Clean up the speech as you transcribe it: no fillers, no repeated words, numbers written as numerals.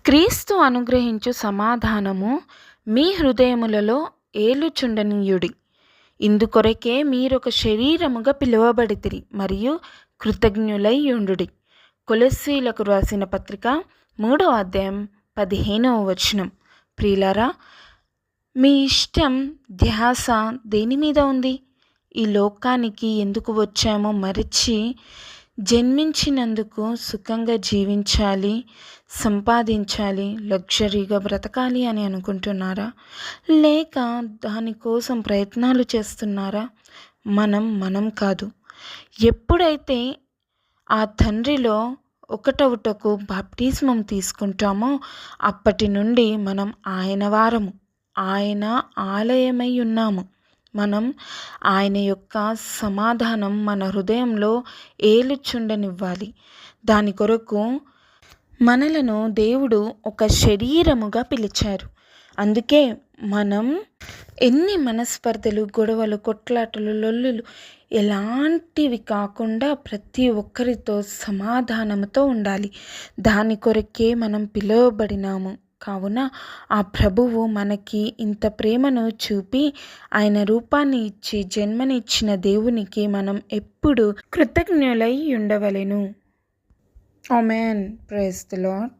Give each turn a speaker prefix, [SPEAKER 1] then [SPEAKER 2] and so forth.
[SPEAKER 1] క్రీస్తు అనుగ్రహించు సమాధానము మీ హృదయములలో ఏలుచుండనీయుడి. ఇందుకొరకే మీరొక శరీరముగా పిలువబడితిరి మరియు కృతజ్ఞులై యుండుడి. కొలస్సీలకు రాసిన పత్రిక 3వ అధ్యాయం 15వ వచనం. ప్రియులారా, మీ ఇష్టం ధ్యాస దేని మీద ఉంది? ఈ లోకానికి ఎందుకు వచ్చామో మరిచి జన్మించినందుకు సుఖంగా జీవించాలి, సంపాదించాలి, లగ్జరీగా బ్రతకాలి అని అనుకుంటున్నారా? లేక దానికోసం ప్రయత్నాలు చేస్తున్నారా? మనం కాదు. ఎప్పుడైతే ఆ తండ్రిలో ఒకటవుటకు బాప్టిజమం తీసుకుంటామో అప్పటి నుండి మనం ఆయన వారము, ఆయన ఆలయమై ఉన్నాము. మనం ఆయన యొక్క సమాధానం మన హృదయంలో ఏలుచుండనివ్వాలి. దాని కొరకు మనలను దేవుడు ఒక శరీరముగా పిలిచారు. అందుకే మనం ఎన్ని మనస్పర్ధలు, గొడవలు, కొట్లాటలు, లొల్లులు ఎలాంటివి కాకుండా ప్రతి ఒక్కరితో సమాధానంతో ఉండాలి. దాని కొరకే మనం పిలువబడినాము. కావున ఆ ప్రభువు మనకి ఇంత ప్రేమను చూపి ఆయన రూపాన్ని ఇచ్చి జన్మనిచ్చిన దేవునికి మనం ఎప్పుడు కృతజ్ఞులై ఉండవలెను. ఆమేన్. Praise the lord.